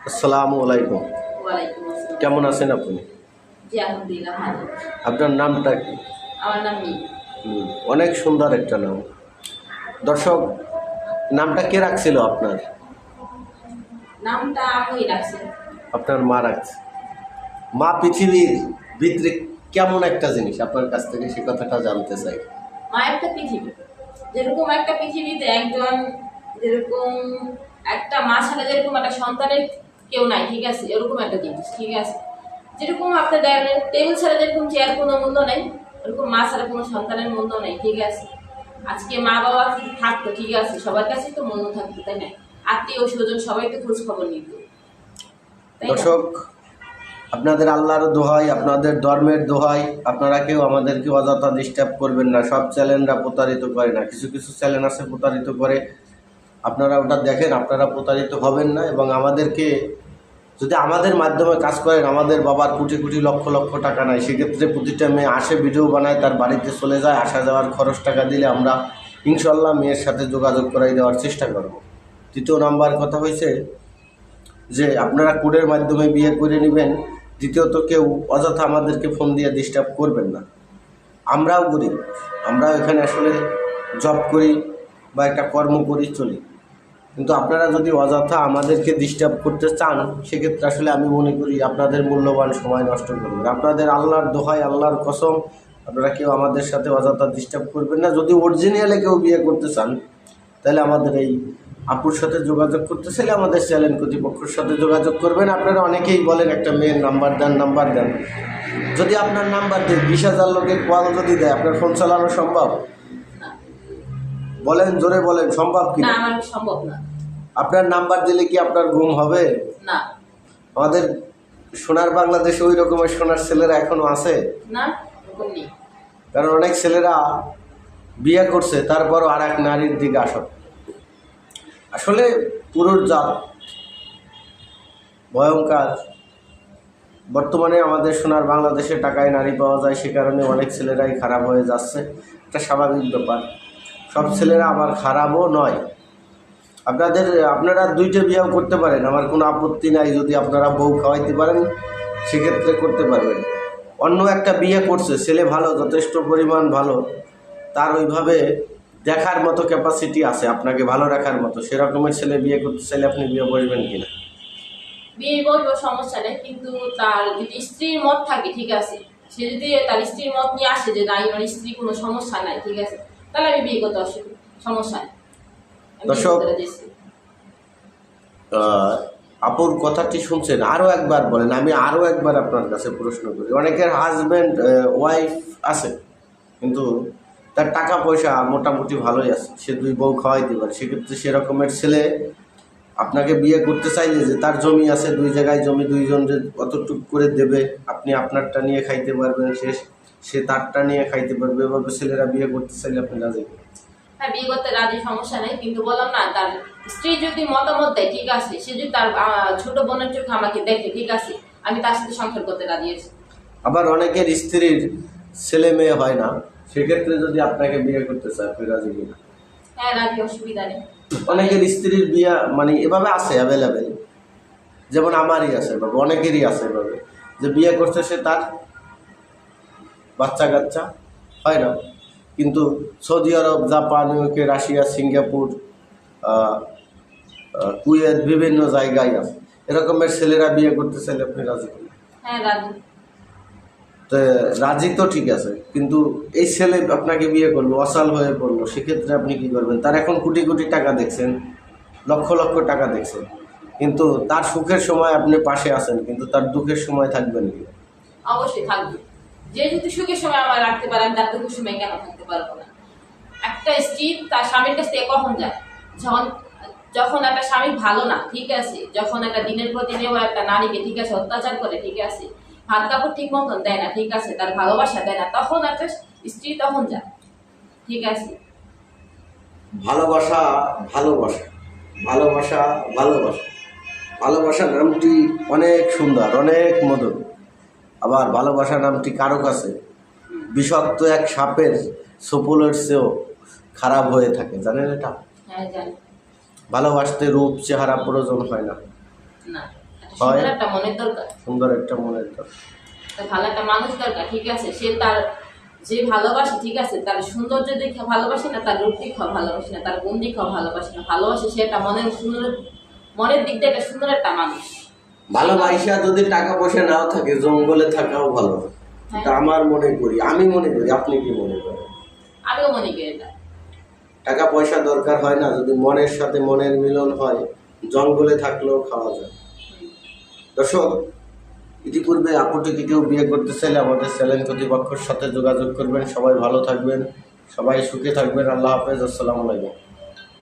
আসসালামু আলাইকুম। ওয়ালাইকুম আসসালাম। কেমন আছেন আপনি? জি, আলহামদুলিল্লাহ ভালো। আপনার নামটা কি? আমার নাম মি। অনেক সুন্দর একটা নাম। দর্শক, নামটা কে রাখছিল আপনার? নামটা আম্মুই রাখছে। আপনার মা রাখছে। মা পৃথিবীর ভিতরে কেমন একটা জিনিস, আপনার কাছ থেকে সে কথাটা জানতে চাই। মা একটা পৃথিবী, যেরকম একটা পৃথিবীতে একজন, যেরকম একটা মা ছাড়া যেরকম একটা সন্তানের কেউ নাই, ঠিক আছে, এরকম একটা জিনিস, ঠিক আছে। যেরকম আপনার টেবিল ছাড়া যেরকম চেয়ার কোনো মূল্য নেই, ওরকম মা ছাড়া কোনো সন্তানের মূল্য নেই, ঠিক আছে। আজকে মা বাবা থাকতো, ঠিক আছে, সবার কাছে তো মূল্য থাকতো, তাই না? আত্মীয় স্বজন সবাই তো খোঁজ খবর নিত, তাই না? দর্শক, আপনাদের আল্লাহর দোহাই, আপনাদের ধর্মের দোহাই, আপনারা কেউ আমাদেরকে অযথা ডিস্টার্ব করবেন না। সব চ্যানেলরা প্রতারিত করে না, কিছু কিছু চ্যানেল আছে প্রতারিত করে। আপনারা ওটা দেখেন, আপনারা প্রতারিত হবেন না। এবং আমাদেরকে যদি আমাদের মাধ্যমে কাজ করেন, আমাদের বাবার কোটি কোটি লক্ষ লক্ষ টাকা নাই, সেক্ষেত্রে প্রতিটা মেয়ে আসে, ভিডিও বানায়, তার বাড়িতে চলে যায়, আসা যাওয়ার খরচ টাকা দিলে আমরা ইনশাল্লাহ মেয়ের সাথে যোগাযোগ করাই দেওয়ার চেষ্টা করব। দ্বিতীয় নাম্বার কথা হয়েছে যে আপনারা কোডের মাধ্যমে বিয়ে করে নেবেন। দ্বিতীয়ত, কেউ অযথা আমাদেরকে ফোন দিয়ে ডিস্টার্ব করবেন না। আমরাও গরিব, আমরাও এখানে আসলে জব করি বা একটা কর্ম করি, চলি। কিন্তু আপনারা যদি অযথা আমাদেরকে ডিস্টার্ব করতে চান, সেক্ষেত্রে আসলে আমি মনে করি আপনাদের মূল্যবান সময় নষ্ট করবেন। আপনাদের আল্লাহর দোহাই, আল্লাহর কসম, আপনারা কেউ আমাদের সাথে অযথা ডিস্টার্ব করবেন না। যদি অরিজিনালে কেউ বিয়ে করতে চান, তাহলে আমাদের এই আপুর সাথে যোগাযোগ করতে চাইলে আমাদের চ্যানেল কর্তৃপক্ষের সাথে যোগাযোগ করবেন। আপনারা অনেকেই বলেন একটা মেয়ের নাম্বার দেন, নাম্বার দেন। যদি আপনার নাম্বার দিয়ে 20,000 লোকে কল যদি দেয়, আপনার ফোন চালানো সম্ভব? না, বলেন, জোরে বলেন, সম্ভব কি? না, আমার সম্ভব না। আপনার নাম্বার দিলে কি আপনার ঘুম হবে? না, আমাদের সোনার বাংলাদেশে ওই রকমের সোনার ছেলেরা এখনো আছে? না, ওরকম নেই। কারণ অনেক ছেলেরা বিয়ে করছে, তারপরও আর এক নারীর দিকে আসক্ত। আসলে পুরুষ জাত ভয়ঙ্কর। বর্তমানে আমাদের সোনার বাংলাদেশে টাকায় নারী পাওয়া যায়, সে কারণে অনেক ছেলেরাই খারাপ হয়ে যাচ্ছে। এটা স্বাভাবিক ব্যাপার। সব ছেলেরা আবার খারাপও নয়। আপনারা দুইটা বিয়েও করতে পারেন, আমার কোনো আপত্তি নাই। যদি আপনারা বউ খাওয়াইতে পারেন, সেক্ষেত্রে করতে পারবেন। অন্য একটা বিয়ে করছে, ছেলে ভালো, যথেষ্ট পরিমাণ ভালো, তার ওইভাবে দেখার মতো ক্যাপাসিটি আছে, আপনাকে ভালো রাখার মতো, সেরকমের ছেলে বিয়ে করতে চাইলে আপনি বিয়ে বসবেন কিনা? বিয়ে বলবো, সমস্যা নেই, কিন্তু তার যদি স্ত্রীর মত থাকে, ঠিক আছে, সে যদি তার স্ত্রীর মত নিয়ে আসে যে না, আমার স্ত্রী কোনো সমস্যা নাই, ঠিক আছে, তাহলে আমি বিয়ে করতে সমস্যা নেই। আমি বিয়ে দর্শক, করতে রাজি আছি। আপুর কথাটি শুনছেন, আরও একবার বলেন। আমি আরও একবার আপনার কাছে প্রশ্ন করি। অনেকের হাজব্যান্ড ওয়াইফ আছে, কিন্তু তার টাকা পয়সা মোটামুটি ভালোই আছে, সে দুই বউ খাওয়াইতে পারে। সেক্ষেত্রে সেরকমের ছেলে আপনাকে বিয়ে করতে চাইলে, যে তার জমি আছে, দুই জায়গায় জমি, দুইজন যে অতটুক করে দেবে, আপনি আপনারটা নিয়ে খাইতে পারবেন, সে তারটা নিয়ে খাইতে পারবে, এভাবে ছেলেরা বিয়ে করতে চাইলে আপনি রাজি? হ্যাঁ, বিয়ে করতে রাজি, সমস্যা নেই, কিন্তু বললাম না, তার স্ত্রী যদি মতামত দেয়, ঠিক আছে, সে যদি তার ছোট বোনের চোখে আমাকে দেখে, ঠিক আছে, আমি তার সাথে সংসার করতে রাজি আছি। আবার অনেকের স্ত্রীর ছেলে মেয়ে হয় না, সেক্ষেত্রে যদি আপনাকে বিয়ে করতে চায়, আপনি রাজি কিনা? হ্যাঁ, রাজি, অসুবিধা নেই। অনেকের স্ত্রীর বিয়ে মানে এভাবে আছে অ্যাভেলেবেল, যেমন আমারই আছে এভাবে, অনেকেরই আছে এভাবে, যে বিয়ে করছে, সে তার বাচ্চা কাচ্চা হয় না, কিন্তু Saudi Arab, Japan, UK, Russia, Singapore, Kuwait, বিভিন্ন জায়গায় আছে। এরকমের ছেলেরা বিয়ে করতে চাইলে আপনি রাজি কিনা? হ্যাঁ, রাজি। তো রাজি তো ঠিক আছে, কিন্তু এই ছেলে আপনাকে বিয়ে করলো, অসাল হয়ে পড়লো, সেক্ষেত্রে আপনি কি করবেন? তার এখন কোটি কোটি টাকা দেখছেন, লক্ষ লক্ষ টাকা দেখছেন, কিন্তু তার সুখের সময় আপনি পাশে আছেন, কিন্তু তার দুঃখের সময় থাকবেন কি? অবশ্যই থাকবে। যে যদি সুখের সময় আমার রাখতে পারে, আমি তার দুঃখের সময় কেন থাকতে পারবো না? একটা স্ত্রী তার স্বামীর কাছ থেকে কখন যায়? যখন যখন একটা স্বামী ভালো না, ঠিক আছে, যখন একটা দিনের পর দিনে একটা নারীকে, ঠিক আছে, অত্যাচার করে, ঠিক আছে, ভাত কাপড় ঠিক মতন দেয় না, ঠিক আছে, তার ভালোবাসা দেয় না, তখন একটা স্ত্রী তখন যায়, ঠিক আছে। ভালোবাসা, ভালোবাসা, ভালোবাসা, ভালোবাসা, ভালোবাসা নামটি অনেক সুন্দর, অনেক মধুর। আবার ভালোবাসা নামটি কারো কাছে বিষাক্ত এক সাপের ছোপলের চেয়েও খারাপ হয়ে থাকে, জানেন এটা? হ্যাঁ, জানি। ভালোবাসতে রূপ চেহারা প্রয়োজন হয় না। না, একটা সুন্দর একটা মনের দরকার, সুন্দর একটা মনের দরকার। একটা ভালো একটা মানুষ দরকার, ঠিক আছে? সে তার যে ভালোবাসে, ঠিক আছে, তার সৌন্দর্য দেখে ভালোবাসে না, তার রূপ দেখে ভালোবাসে না, তার গুণ দেখে ভালোবাসে না, ভালোবাসে সে একটা মনের সুন্দর, মনের দিক দিয়ে একটা সুন্দর একটা মানুষ। ভালোবাসা যদি টাকা পয়সা নাও থাকে, জঙ্গলে থাকাও ভালো। এটা আমার মনে করি, আমি মনে করি, আপনি কি মনে করেন? আমিও মনে করি এটা। টাকা পয়সা দরকার হয় না, যদি মনের সাথে মনের মিলন হয়, জঙ্গলে থাকলেও খাওয়া যায়। দর্শক, ইতিপূর্বে আপুটিকে কেউ বিয়ে করতে চাইলে আমাদের চ্যানেল কর্তৃপক্ষের সাথে যোগাযোগ করবেন। সবাই ভালো থাকবেন, সবাই সুখে থাকবেন। আল্লাহ হাফেজ, আসসালামু আলাইকুম।